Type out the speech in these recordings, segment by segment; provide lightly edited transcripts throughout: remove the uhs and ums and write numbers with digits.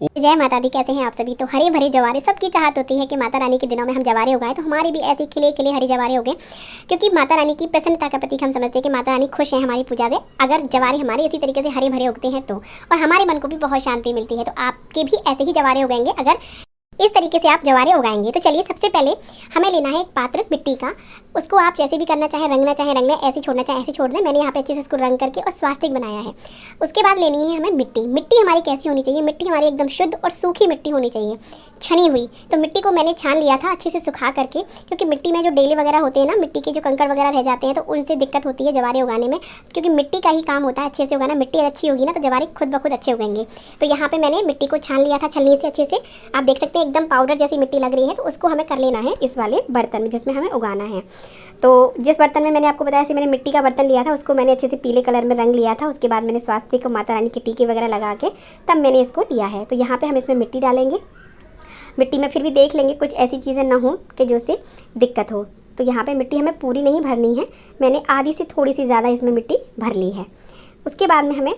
जय माता दी। कैसे हैं आप सभी। तो हरे भरे जवारे सबकी चाहत होती है कि माता रानी के दिनों में हम जवारे उगाएं, तो हमारे भी ऐसे खिले खिले हरे जवारे उगे, क्योंकि माता रानी की प्रसन्नता का प्रतीक हम समझते हैं कि माता रानी खुश है हमारी पूजा से। अगर जवारे हमारे इसी तरीके से हरे भरे उगते हैं तो, और हमारे मन को भी बहुत शांति मिलती है। तो आपके भी ऐसे ही जवारे उगाएंगे अगर इस तरीके से आप जवारे उगाएंगे। तो चलिए, सबसे पहले हमें लेना है एक पात्र मिट्टी का। उसको आप जैसे भी करना चाहे, रंगना चाहे रंग लें, ऐसे छोड़ना चाहे ऐसे छोड़ दें। मैंने यहाँ पे अच्छे से इसको रंग करके और स्वास्तिक बनाया है। उसके बाद लेनी है हमें मिट्टी। मिट्टी हमारी कैसी होनी चाहिए? मिट्टी हमारी एकदम शुद्ध और सूखी मिट्टी होनी चाहिए, छनी हुई। तो मिट्टी को मैंने छान लिया था अच्छे से सुखा करके, क्योंकि मिट्टी में जो डेले वगैरह होते हैं ना, मिट्टी के जो कंकड़ वगैरह रह जाते हैं, तो उनसे दिक्कत होती है जवारे उगाने में, क्योंकि मिट्टी का ही काम होता है अच्छे से उगाना। मिट्टी अच्छी होगी ना तो जवारे खुद ब खुद अच्छे उगेंगे। तो यहाँ पे मैंने मिट्टी को छान लिया था छलनी से अच्छे से। आप देख सकते हैं एकदम पाउडर जैसी मिट्टी लग रही है। तो उसको हमें कर लेना है इस वाले बर्तन में जिसमें हमें उगाना है। तो जिस बर्तन में मैंने आपको बताया से मैंने मिट्टी का बर्तन लिया था, उसको मैंने अच्छे से पीले कलर में रंग लिया था। उसके बाद मैंने स्वास्तिक को माता रानी के टीके वगैरह लगा के तब मैंने इसको लिया है। तो यहाँ पे हम इसमें मिट्टी डालेंगे। मिट्टी में फिर भी देख लेंगे कुछ ऐसी चीज़ें ना हो कि जो उससे दिक्कत हो। तो यहाँ पे मिट्टी हमें पूरी नहीं भरनी है, मैंने आधी से थोड़ी सी ज़्यादा इसमें मिट्टी भर ली है। उसके बाद में हमें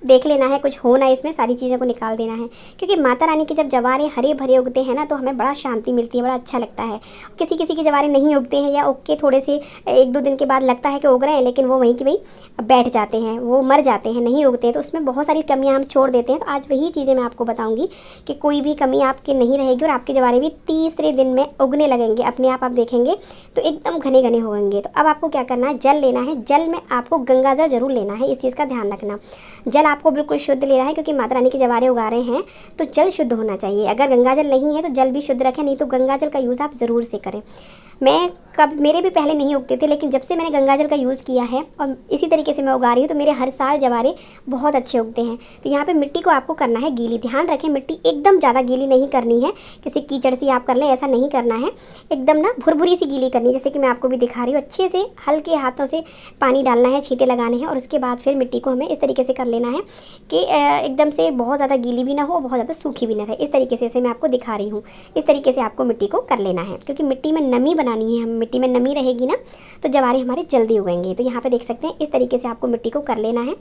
देख लेना है कुछ हो ना, इसमें सारी चीज़ों को निकाल देना है, क्योंकि माता रानी के जब जवारे हरे भरे उगते हैं ना तो हमें बड़ा शांति मिलती है, बड़ा अच्छा लगता है। किसी किसी के जवारे नहीं उगते हैं या उग के थोड़े से 1-2 दिन के बाद लगता है कि उग रहे हैं, लेकिन वो वहीं की वहीं बैठ जाते हैं, वो मर जाते हैं, नहीं उगते हैं। तो उसमें बहुत सारी कमियाँ हम छोड़ देते हैं। तो आज वही चीज़ें मैं आपको बताऊँगी कि कोई भी कमी आपकी नहीं रहेगी और आपके जवारे भी तीसरे दिन में उगने लगेंगे अपने आप देखेंगे तो एकदम घने घने होंगे। तो अब आपको क्या करना है, जल लेना है। जल में आपको गंगा जल जरूर लेना है, इस चीज़ का ध्यान रखना। जल आपको बिल्कुल शुद्ध ले रहा है, क्योंकि माता रानी के जवारे उगा रहे हैं तो जल शुद्ध होना चाहिए। अगर गंगा जल नहीं है तो जल भी शुद्ध रखें, नहीं तो गंगा जल का यूज़ आप ज़रूर से करें। मेरे भी पहले नहीं उगते थे, लेकिन जब से मैंने गंगा जल का यूज़ किया है और इसी तरीके से मैं उगा रही हूँ तो मेरे हर साल जवारे बहुत अच्छे उगते हैं। तो यहाँ पे मिट्टी को आपको करना है गीली। ध्यान रखें, मिट्टी एकदम ज़्यादा गीली नहीं करनी है, किसी कीचड़ सी आप कर लें ऐसा नहीं करना है। एकदम ना भुरभुरी सी गीली करनी है, जैसे कि मैं आपको भी दिखा रही हूँ। अच्छे से हल्के हाथों से पानी डालना है, छींटे लगाने हैं, और उसके बाद फिर मिट्टी को हमें इस तरीके से कर लेना है कि एकदम से बहुत ज़्यादा गीली भी ना हो, बहुत ज़्यादा सूखी भी ना रहे। इस तरीके से मैं आपको दिखा रही हूँ। इस तरीके से आपको मिट्टी को कर लेना है, क्योंकि मिट्टी में नमी बनानी है। हम मिट्टी में नमी रहेगी ना तो जवारे हमारे जल्दी उगेंगे। तो यहाँ पे देख सकते हैं इस तरीके से आपको मिट्टी को कर लेना है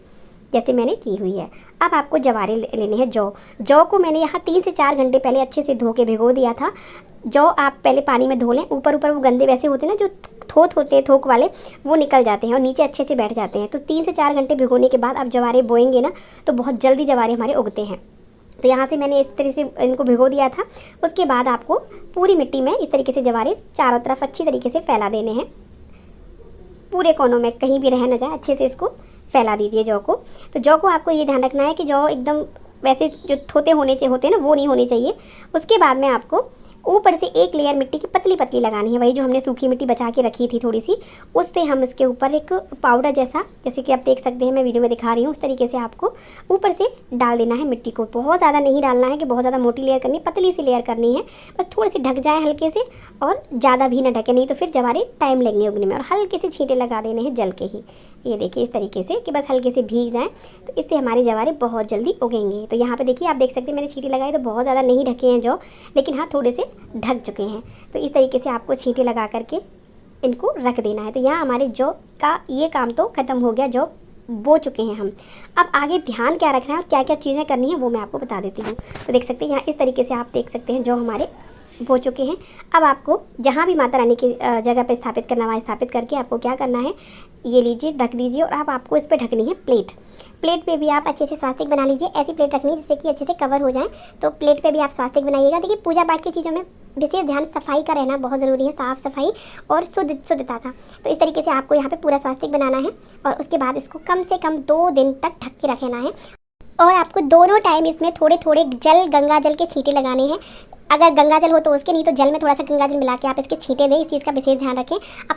जैसे मैंने की हुई है। अब आपको जवारे लेने हैं। जौ को मैंने यहाँ 3 से 4 घंटे पहले अच्छे से धो के भिगो दिया था। जौ आप पहले पानी में धो लें। ऊपर ऊपर वो गंदे वैसे होते हैं ना, जो थोक होते हैं, थोक वाले, वो निकल जाते हैं और नीचे अच्छे से बैठ जाते हैं। तो 3 से 4 घंटे भिगोने के बाद आप जवारे बोएंगे ना तो बहुत जल्दी जवारे हमारे उगते हैं। तो यहाँ से मैंने इस तरह से इनको भिगो दिया था। उसके बाद आपको पूरी मिट्टी में इस तरीके से जवारे चारों तरफ अच्छी तरीके से फैला देने हैं, पूरे कोनों में कहीं भी रह न जाए, अच्छे से इसको फैला दीजिए जौ को। तो जौ को आपको ये ध्यान रखना है कि जौ एकदम वैसे जो थोते होते हैं ना, वो नहीं होने चाहिए। उसके बाद में आपको ऊपर से एक लेयर मिट्टी की पतली पतली लगानी है, वही जो हमने सूखी मिट्टी बचा के रखी थी थोड़ी सी, उससे हम इसके ऊपर एक पाउडर जैसा, जैसे कि आप देख सकते हैं मैं वीडियो में दिखा रही हूँ, उस तरीके से आपको ऊपर से डाल देना है मिट्टी को। बहुत ज़्यादा नहीं डालना है कि बहुत ज़्यादा मोटी लेयर करनी, पतली सी लेयर करनी है। बस थोड़ी सी ढक जाए हल्के से, और ज़्यादा भी ना ढके, नहीं तो फिर जवारे टाइम लगेंगे उगने में। और हल्के से छींटे लगा देने हैं जल के ही, ये देखिए इस तरीके से कि बस हल्के से भीग जाएँ, तो इससे हमारे जवारे बहुत जल्दी उगेंगे। तो यहाँ पर देखिए आप देख सकते हैं मैंने छींटे लगाई तो बहुत ज़्यादा नहीं ढके हैं जौ, लेकिन हाँ थोड़े से ढक चुके हैं। तो इस तरीके से आपको छींटे लगा करके इनको रख देना है। तो यहाँ हमारे जौ का ये काम तो ख़त्म हो गया, जौ बो चुके हैं हम। अब आगे ध्यान क्या रखना है और क्या क्या चीज़ें करनी है वो मैं आपको बता देती हूँ। तो देख सकते हैं यहाँ इस तरीके से आप देख सकते हैं जौ हमारे बो चुके हैं। अब आपको जहाँ भी माता रानी की जगह पे स्थापित करना, वहाँ स्थापित करके आपको क्या करना है, ये लीजिए ढक दीजिए। और अब आपको इस पर ढकनी है प्लेट पे भी आप अच्छे से स्वास्तिक बना लीजिए। ऐसी प्लेट रखनी है जिससे कि अच्छे से कवर हो जाए। तो प्लेट पे भी आप स्वास्तिक बनाइएगा। देखिए पूजा पाठ की चीज़ों में विशेष ध्यान सफाई का रहना बहुत ज़रूरी है, साफ़ सफाई और शुद्धता का। तो इस तरीके से आपको यहाँ पे पूरा स्वास्तिक बनाना है, और उसके बाद इसको कम से कम 2 दिन तक ढक के रखना है। और आपको दोनों टाइम इसमें थोड़े थोड़े गंगा जल के छींटे लगाने हैं। अगर गंगा जल हो तो उसके, नहीं तो जल में थोड़ा सा गंगा जल मिला के आप इसके छींटे दें। इस चीज़ का विशेष ध्यान रखें। अब